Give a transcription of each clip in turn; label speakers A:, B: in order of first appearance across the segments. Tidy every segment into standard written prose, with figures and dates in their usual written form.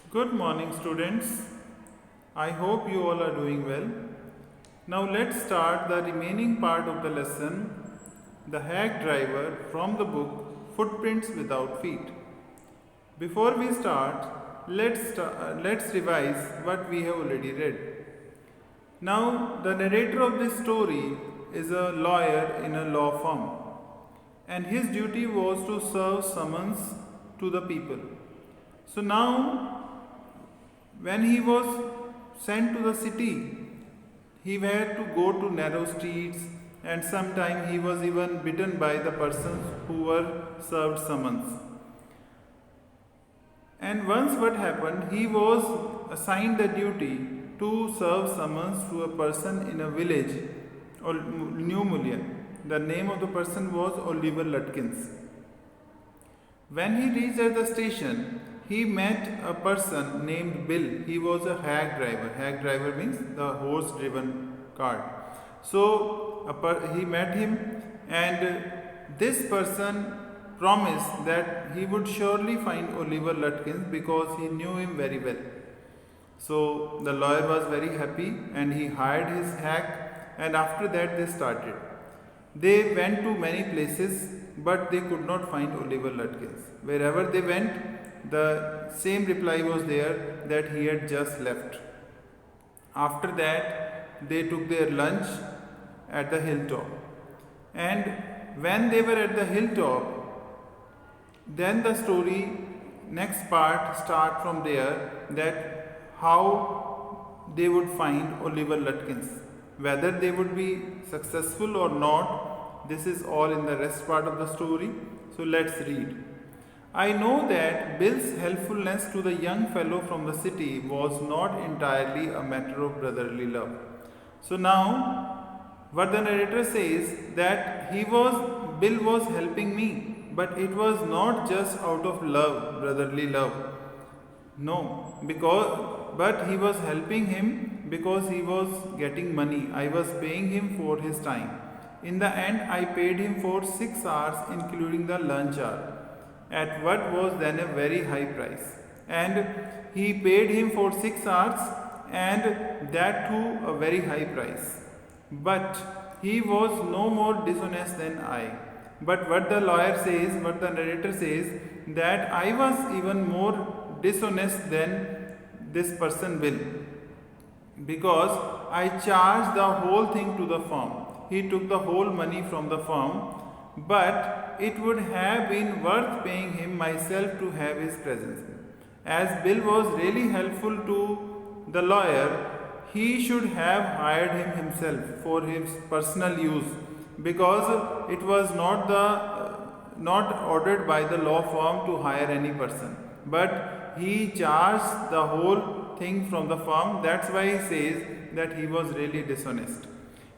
A: Good morning, students. I hope you all are doing well. Now, let's start the remaining part of the lesson, The Hack Driver, from the book Footprints Without Feet. Before we start, let's revise what we have already read. Now, the narrator of this story is a lawyer in a law firm, and his duty was to serve summons to the people. So now, when he was sent to the city, he had to go to narrow streets, and sometimes he was even bitten by the persons who were served summons. And once what happened, he was assigned the duty to serve summons to a person in a village, New Mullion. The name of the person was Oliver Lutkins. When he reached at the station, he met a person named Bill. He was a hack driver. Hack driver means the horse driven cart. So he met him, and this person promised that he would surely find Oliver Lutkins because he knew him very well. So the lawyer was very happy and he hired his hack, and after that they started. They went to many places, but they could not find Oliver Lutkins. Wherever they went, the same reply was there that he had just left. After that, they took their lunch at the hilltop. And when they were at the hilltop, then the story, next part, start from there, that how they would find Oliver Lutkins. Whether they would be successful or not, this is all in the rest part of the story. So let's read. I know that Bill's helpfulness to the young fellow from the city was not entirely a matter of brotherly love. So now, what the narrator says, that Bill was helping me, but it was not just out of love, brotherly love. No, but he was helping him because he was getting money. I was paying him for his time. In the end, I paid him for 6 hours, including the lunch hour, at what was then a very high price. And he paid him for 6 hours, and that too a very high price. But he was no more dishonest than I. But what the narrator says, that I was even more dishonest than this person Bill, because I charged the whole thing to the firm. He took the whole money from the firm, but it would have been worth paying him myself to have his presence. As Bill was really helpful to the lawyer, he should have hired him himself for his personal use, because it was not ordered by the law firm to hire any person, but he charged the whole thing from the firm. That's why he says that he was really dishonest.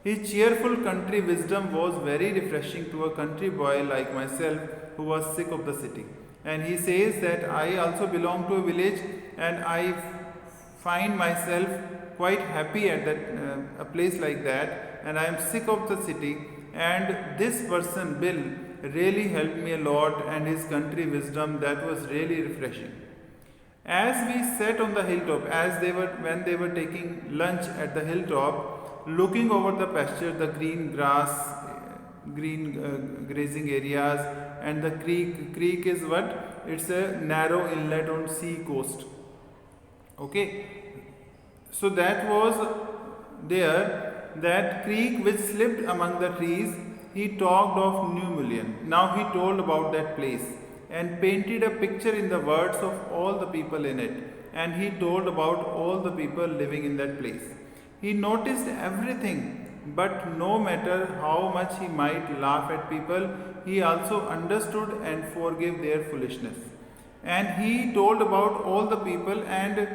A: His cheerful country wisdom was very refreshing to a country boy like myself who was sick of the city. And he says that I also belong to a village, and I find myself quite happy at a place like that, and I am sick of the city. And this person Bill really helped me a lot, and his country wisdom, that was really refreshing. As we sat on the hilltop, when they were taking lunch at the hilltop, looking over the pasture, the green grass, grazing areas, and the creek. Creek is what? It's a narrow inlet on sea coast. Okay, so that was there, that creek which slipped among the trees. He talked of New Mullion. Now he told about that place and painted a picture in the words of all the people in it. And he told about all the people living in that place. He noticed everything, but no matter how much he might laugh at people, he also understood and forgave their foolishness. And he told about all the people, and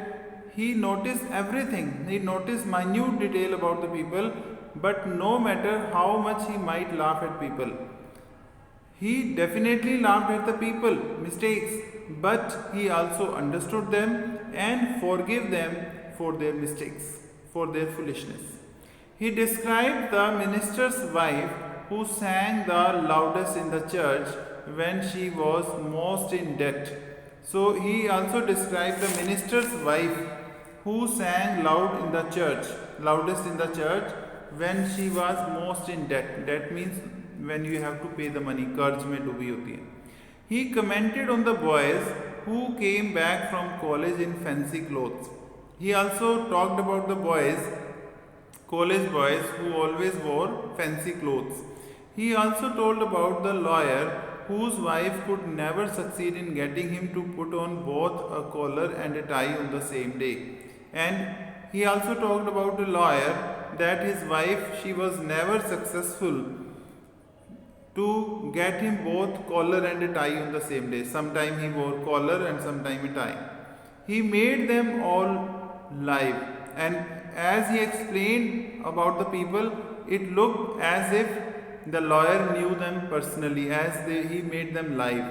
A: he noticed everything. He noticed minute detail about the people, but no matter how much he might laugh at people, he definitely laughed at the people, mistakes, but he also understood them and forgave them for their mistakes, for their foolishness. He described the minister's wife who sang the loudest in the church when she was most in debt. So he also described the minister's wife who sang loud in the church, loudest in the church when she was most in debt. Debt means when you have to pay the money, कर्ज में डूबी होती है. He commented on the boys who came back from college in fancy clothes. He also talked about the boys, college boys who always wore fancy clothes. He also told about the lawyer whose wife could never succeed in getting him to put on both a collar and a tie on the same day. And he also talked about a lawyer that his wife, she was never successful to get him both collar and a tie on the same day. Sometime he wore collar and sometime a tie. He made them all live, and as he explained about the people, it looked as if the lawyer knew them personally, as he made them live.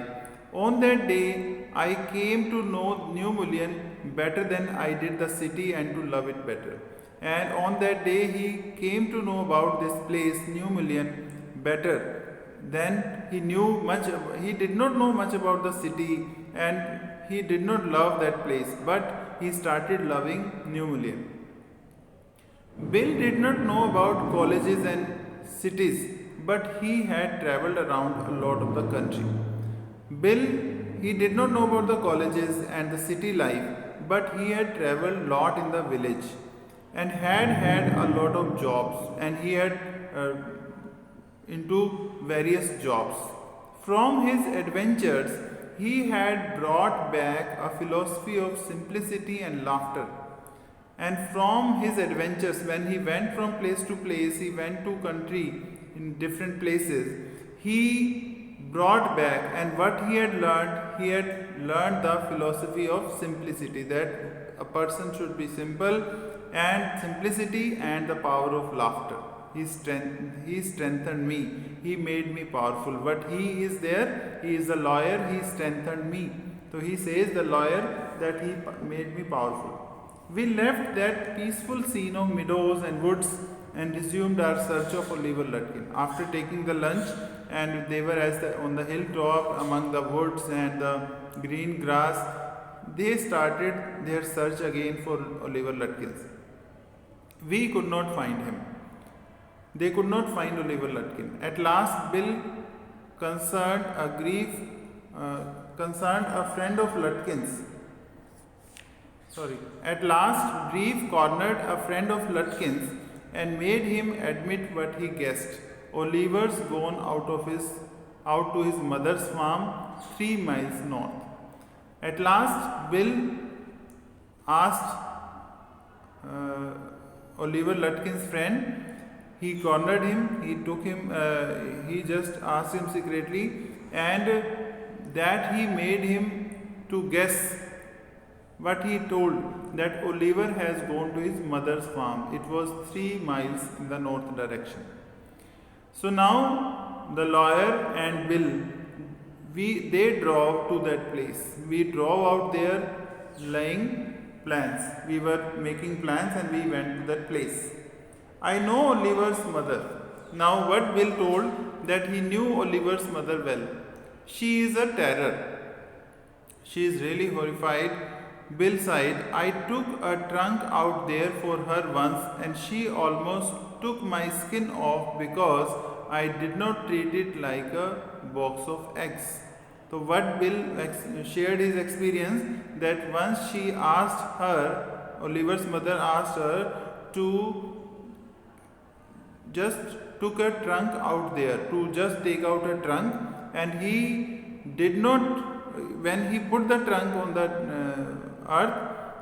A: On that day, I came to know New Mullion better than I did the city and to love it better. And on that day, he came to know about this place, New Mullion, better than he knew much. He did not know much about the city and he did not love that place, but he started loving New Mullion. Bill did not know about colleges and cities, but he had traveled around a lot of the country. Bill, he did not know about the colleges and the city life, but he had traveled a lot in the village and had had a lot of jobs, and he had into various jobs. From his adventures, he had brought back a philosophy of simplicity and laughter. And from his adventures, when he went from place to place, he went to country in different places, he brought back, and what he had learned the philosophy of simplicity, that a person should be simple, and simplicity and the power of laughter. He strengthened me. He made me powerful. But he is there. He is a lawyer. He strengthened me. So he says, the lawyer, that he made me powerful. We left that peaceful scene of meadows and woods and resumed our search of Oliver Lutkin. After taking the lunch, and they were on the hilltop among the woods and the green grass, they started their search again for Oliver Lutkins. We could not find him. They could not find Oliver Lutkin. At last, Bill concerned a friend of Lutkin's. At last, grief cornered a friend of Lutkin's and made him admit what he guessed. Oliver's gone out to his mother's farm 3 miles north. At last, Bill asked Oliver Lutkin's friend. He cornered him. He took him. He just asked him secretly, and that he made him to guess what he told, that Oliver has gone to his mother's farm. It was 3 miles in the north direction. So now the lawyer and Bill, they drove to that place. We drove out there laying plans. We were making plans and we went to that place. I know Oliver's mother. Now what Bill told, that he knew Oliver's mother well. She is a terror. She is really horrified. Bill sighed. I took a trunk out there for her once and she almost took my skin off because I did not treat it like a box of eggs. So what Bill shared his experience, that once she asked her, Oliver's mother asked her to just took a trunk out there, to just take out a trunk, and he did not, when he put the trunk on the earth,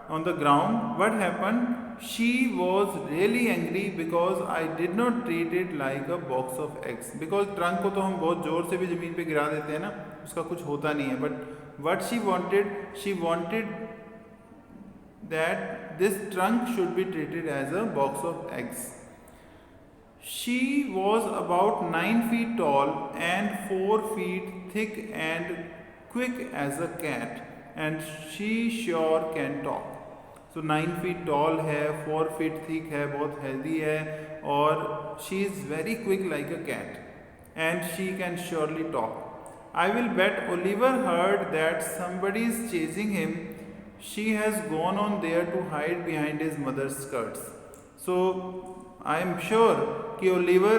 A: on the ground, what happened? She was really angry because I did not treat it like a box of eggs. Because trunk को तो हम बहुत जोर से भी ज़मीन पे गिरा देते हैं ना, उसका कुछ होता नहीं है. But what she wanted that this trunk should be treated as a box of eggs. She was about 9 feet tall and 4 feet thick and quick as a cat, and she sure can talk. So 9 feet tall है, 4 feet thick है, बहुत healthy है, और she is very quick like a cat, and she can surely talk. I will bet Oliver heard that somebody is chasing him. She has gone on there to hide behind his mother's skirts. So I am sure कि Oliver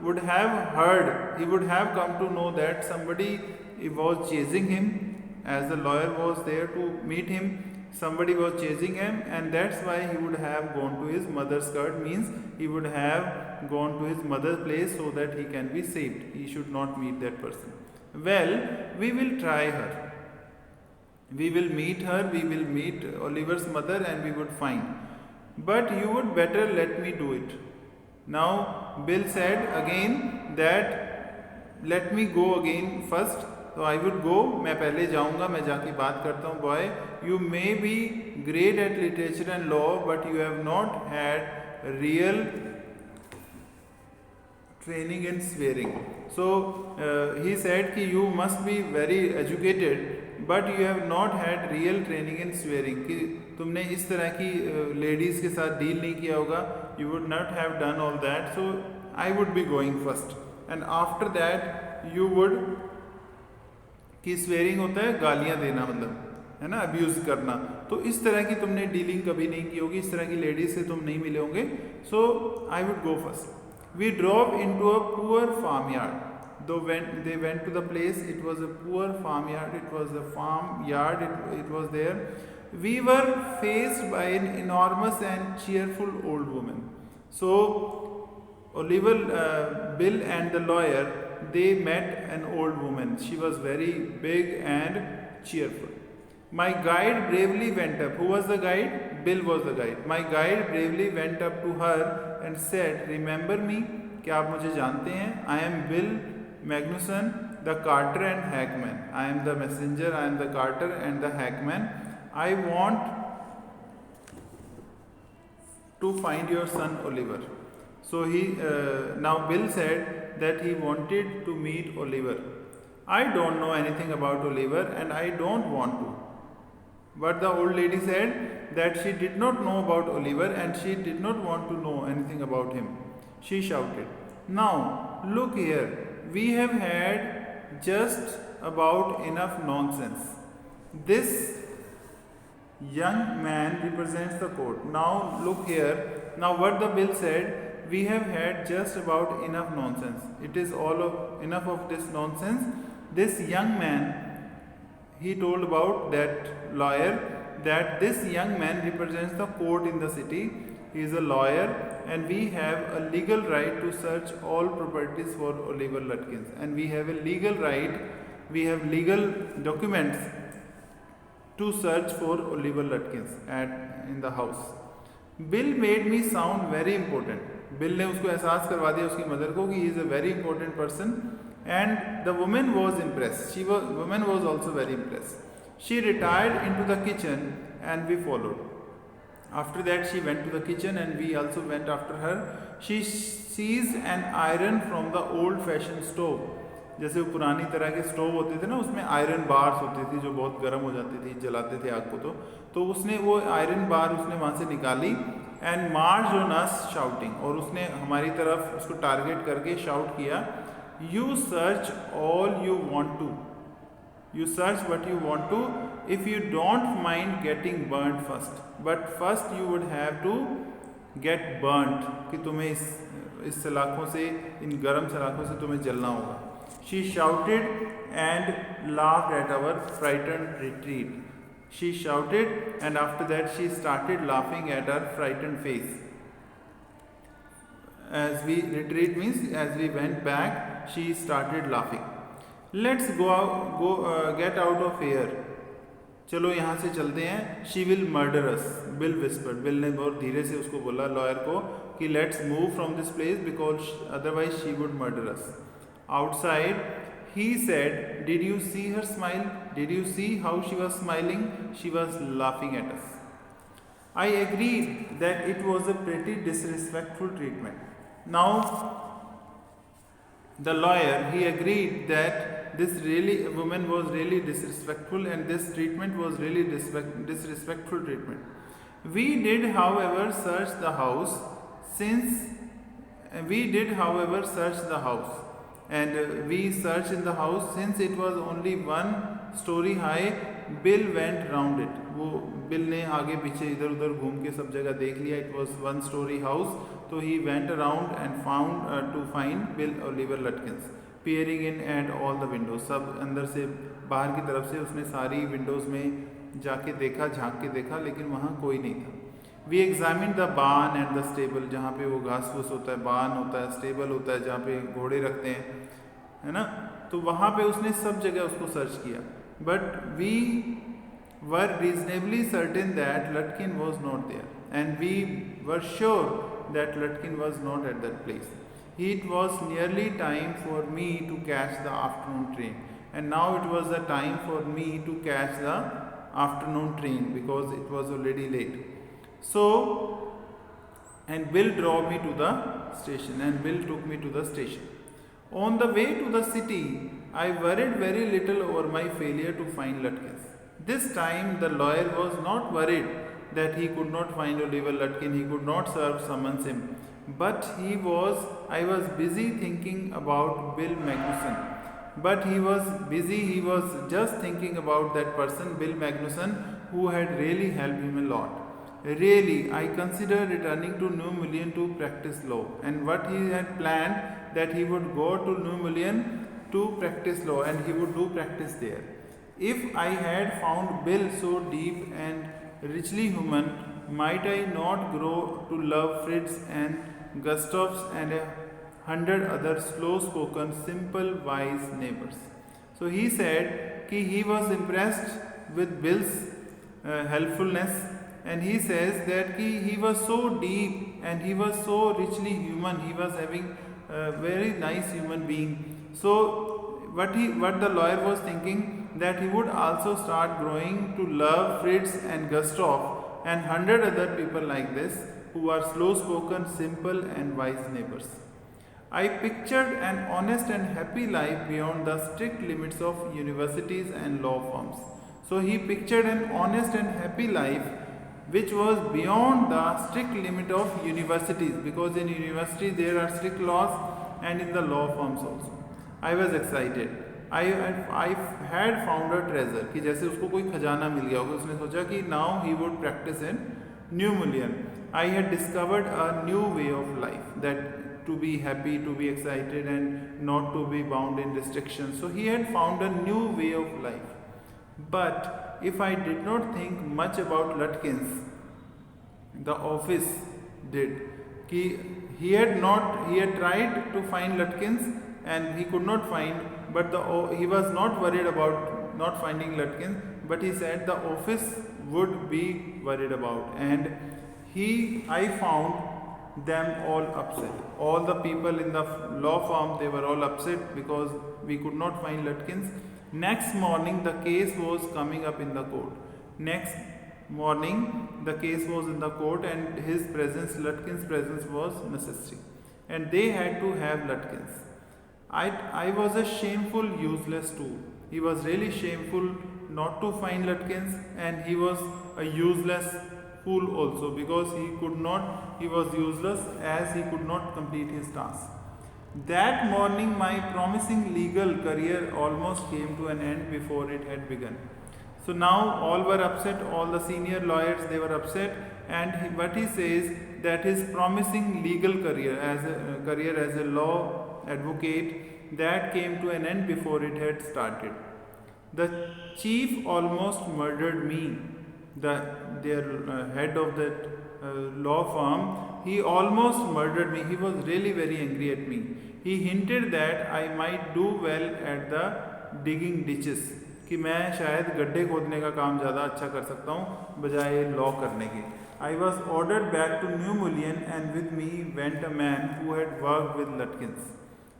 A: would have heard, he would have come to know that somebody was chasing him, as the lawyer was there to meet him. Somebody was chasing him, and that's why he would have gone to his mother's skirt, means he would have gone to his mother's place so that he can be saved. He should not meet that person. Well, we will try her. We will meet her, we will meet Oliver's mother, and we would find. But you would better let me do it. Now, Bill said again that let me go again first. तो आई would गो, मैं पहले जाऊंगा, मैं जाके बात करता हूँ. Boy, you may be great at literature and law, but you have not had real training in swearing. So he said कि you must be very educated, but you have not had real training in swearing. कि तुमने इस तरह की ladies के साथ deal नहीं किया होगा. You would not have done all that. So I would be going first, and after that you would. कि स्वेयरिंग होता है गालियाँ देना, मतलब है ना, अब्यूज़ करना. तो इस तरह की तुमने डीलिंग कभी नहीं की होगी, इस तरह की लेडीज से तुम नहीं मिले होंगे. So I would go first. We drove into a poor farmyard. They went to the place. It was a poor farm yard. It was a farm yard. It was there. We were faced by an enormous and cheerful old woman. So Oliver, Bill and the lawyer, they met an old woman. She was very big and cheerful. My guide bravely went up. Who was the guide? Bill was the guide. My guide bravely went up to her and said, "Remember me? क्या आप मुझे जानते हैं? I am Bill Magnuson, the carter and hackman. I am the messenger. I am the carter and the hackman. I want to find your son Oliver." So now Bill said that he wanted to meet Oliver. I don't know anything about Oliver and I don't want to. But the old lady said that she did not know about Oliver and she did not want to know anything about him. She shouted, "Now, look here. We have had just about enough nonsense." This young man represents the court. Now, look here. Now, what the bill said, we have had just about enough nonsense. It is enough of this nonsense. This young man, he told about that lawyer, that this young man represents the court in the city. He is a lawyer and we have a legal right to search all properties for Oliver Lutkins. And we have a legal right, we have legal documents to search for Oliver Lutkins in the house. Bill made me sound very important. Bill ने उसको एहसास करवा दिया उसकी mother को कि he is a very important person. And the women was impress. Women was also very impress. She retired in to the kitchen and we followed. After that she went to the kitchen and we also went after her. She seized an iron from the old fashion stove. जैसे वो पुरानी तरह के stove होते थे ना, उसमें iron bars होती थी जो बहुत गर्म हो जाती थी, जलाते थे आग को. तो उसने वो आयरन बार उसने वहाँ से निकाली. And march on us shouting. और उसने हमारी तरफ उसको टारगेट करके शाउट किया, you search all you want to. You search what you want to if you don't mind getting burned first. But first you would have to get burned. कि तुम्हें इस सलाखों से, इन गर्म सलाखों से तुम्हें जलना होगा. She shouted and laughed at our frightened retreat. She shouted and after that she started laughing at our frightened face. As we retreat means as we went back, she started laughing. Let's get out of here. चलो यहाँ से चलते हैं. She will murder us. Bill whispered. Bill ने बहुत धीरे से उसको बोला लॉयर को कि let's move from this place because otherwise she would murder us. Outside, he said, "Did you see her smile? Did you see how she was smiling? She was laughing at us." I agreed that it was a pretty disrespectful treatment. Now, the lawyer, he agreed that this woman was really disrespectful and this treatment was really disrespectful treatment. We did, however, search the house. and we searched in the house. Since it was only one story high, Bill went round it. वो bill ने आगे पीछे इधर उधर घूम के सब जगह देख लिया. It was one story house, so he went around and found to find Bill Oliver Lutkins, peering in at all the windows. सब अंदर से बाहर की तरफ से उसने सारी विंडोज में जाके देखा, झांक के देखा, लेकिन वहाँ कोई नहीं था. We examine the barn and the stable, जहाँ पे वो घास फूस होता है, बार्न होता है, स्टेबल होता है जहाँ पे घोड़े रखते हैं, है ना. तो वहाँ पे उसने सब जगह उसको सर्च किया. But we were reasonably certain that Latkin was not there, and we were sure that Latkin was not at that place. It was nearly time for me to catch the afternoon train, and now it was the time for me to catch the afternoon train because it was already late. So, and Bill drove me to the station, and Bill took me to the station. On the way to the city, I worried very little over my failure to find Lutkins. This time, the lawyer was not worried that he could not find Oliver Lutkin, he could not summons him. But I was busy thinking about Bill Magnuson. But he was just thinking about that person, Bill Magnuson, who had really helped him a lot. Really, I considered returning to New Mullion to practice law. And what he had planned, that he would go to New Mullion to practice law, and he would do practice there. If I had found Bill so deep and richly human, might I not grow to love Fritz and Gustav's and 100 other slow-spoken, simple, wise neighbors. So he said that he was impressed with Bill's helpfulness, and he says that he was so deep and he was so richly human. He was having a very nice human being. So what the lawyer was thinking, that he would also start growing to love Fritz and Gustav and 100 other people like this, who are slow-spoken, simple and wise neighbors. I pictured an honest and happy life beyond the strict limits of universities and law firms. So he pictured an honest and happy life which was beyond the strict limit of universities, because in university there are strict laws, and in the law firms also. I was excited. I had found a treasure, कि जैसे उसको कोई खजाना मिल गया होगा. उसने सोचा कि now he would practice in New Mullion. I had discovered a new way of life, that to be happy, to be excited, and not to be bound in restrictions. So he had found a new way of life. But if I did not think much about Lutkins, the office did. He had tried to find Lutkins and he could not find, but he was not worried about not finding Lutkins, but he said the office would be worried about, and I found them all upset. All the people in the law firm, they were all upset because we could not find Lutkins. Next morning the case was coming up in the court. Next morning the case was in the court, and Lutkins' presence was necessary, and they had to have Lutkins. I was a shameful, useless tool. He was really shameful not to find Lutkins, and he was a useless fool also, because he was useless as he could not complete his task. That morning my promising legal career almost came to an end before it had begun. So now all were upset, all the senior lawyers, they were upset, and what he says, that his promising legal career as a law advocate, that came to an end before it had started. The chief almost murdered me. Their head of that law firm, he almost murdered me. He was really very angry at me. He hinted that I might do well at the digging ditches, कि मैं शायद गड्ढे खोदने का काम ज़्यादा अच्छा कर सकता हूँ बजाय लॉ करने के. I was ordered back to New Mullion, and with me went a man who had worked with Lutkins.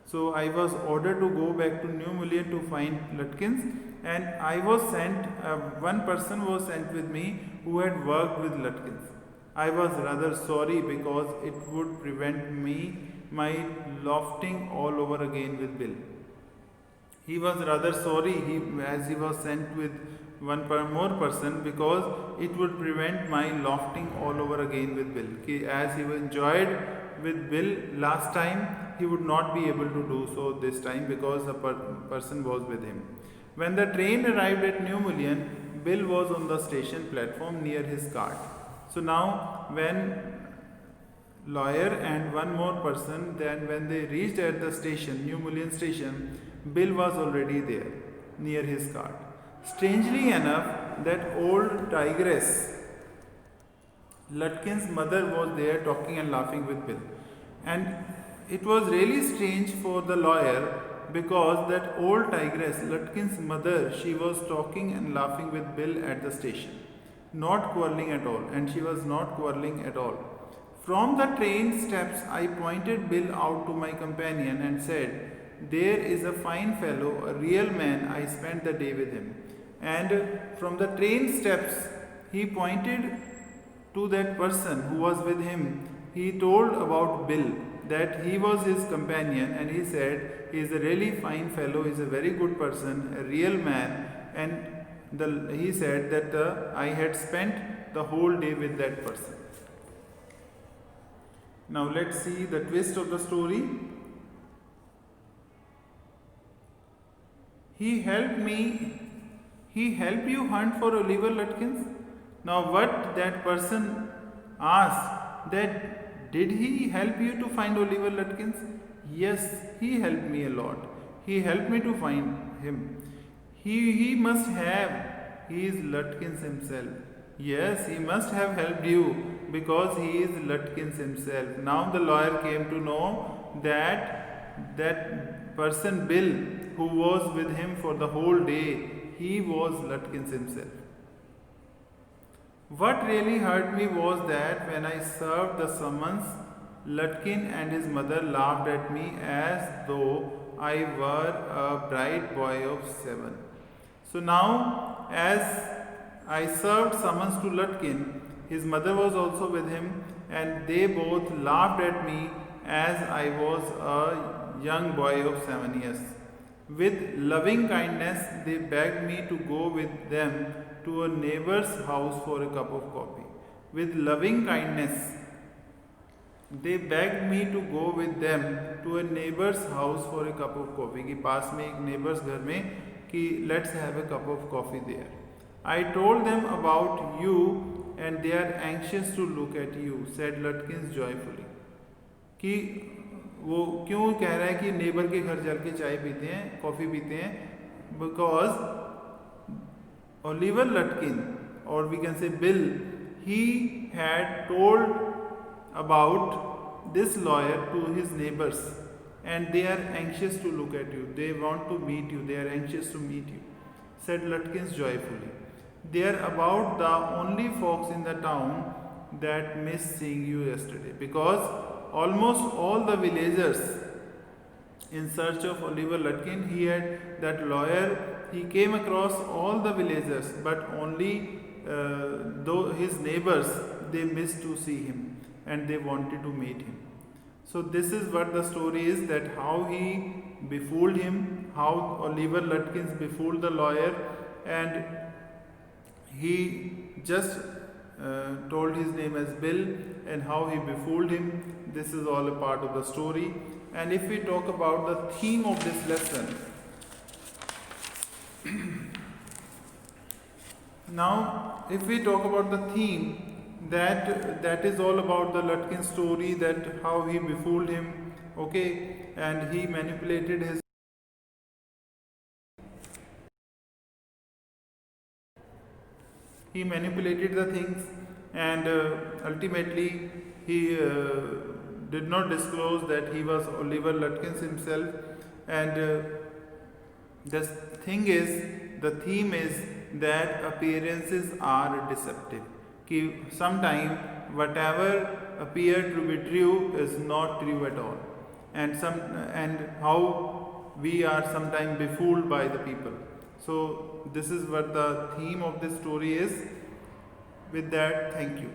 A: So I was ordered to go back to New Mullion to find Lutkins, and I was sent, one person was sent with me who had worked with Lutkins. I was rather sorry because it would prevent my lofting all over again with Bill. He was rather sorry as he was sent with one more person, because it would prevent my lofting all over again with Bill. As he enjoyed with Bill last time, he would not be able to do so this time because a person was with him. When the train arrived at New Mullion, Bill was on the station platform near his cart. So now when lawyer and one more person, then when they reached at the station, New Mullion station, Bill was already there near his cart. Strangely enough, that old tigress Lutkin's mother was there talking and laughing with Bill. And it was really strange for the lawyer because that old tigress, Lutkin's mother, she was talking and laughing with Bill at the station. Not quarreling at all. And she was not quarreling at all. From the train steps, I pointed Bill out to my companion and said, "There is a fine fellow, a real man. I spent the day with him." And from the train steps, he pointed to that person who was with him. He told about Bill, that he was his companion, and he said, "He is a really fine fellow, he is a very good person, a real man." And he said that I had spent the whole day with that person. Now let's see the twist of the story. He helped you hunt for Oliver Lutkins? Now what that person asked, that did he help you to find Oliver Lutkins? Yes, he helped me a lot. He helped me to find him. He must have. He is Lutkins himself. Yes, he must have helped you because he is Lutkins himself. Now the lawyer came to know that person Bill, who was with him for the whole day, he was Lutkins himself. What really hurt me was that when I served the summons, Lutkin and his mother laughed at me as though I were a bright boy of 7. So now, as I served summons to Lutkin, his mother was also with him, and they both laughed at me as I was a young boy of 7 years. With loving kindness, they begged me to go with them to a neighbor's house for a cup of coffee. With loving kindness, they begged me to go with them to a neighbor's house for a cup of coffee. कि पास में एक neighbor's घर में कि let's have a cup of coffee there. I told them about you and they are anxious to look at you, said Lutkins joyfully. कि वो क्यों कह रहा है कि नेबर के घर चल के चाय पीते हैं, कॉफ़ी पीते हैं? Because Oliver Lutkin, or we can say Bill, he had told about this lawyer to his neighbors, and they are anxious to look at you. They want to meet you. They are anxious to meet you, said Lutkins joyfully. They are about the only folks in the town that missed seeing you yesterday, because almost all the villagers in search of Oliver Lutkin, that lawyer, he came across all the villagers, but only though his neighbors, they missed to see him and they wanted to meet him. So this is what the story is, that how he befooled him, how Oliver Lutkins befooled the lawyer, and he just told his name as Bill, and how he befooled him. This is all a part of the story. And if we talk about the theme of this lesson, now if we talk about the theme, that is all about the Lutkin story, that how he befooled him, okay, and he manipulated his the things, and ultimately he did not disclose that he was Oliver Lutkins himself. And the theme is that appearances are deceptive. Ki sometime whatever appeared to be true is not true at all, and how we are sometimes befooled by the people. So this is what the theme of this story is. With that, thank you.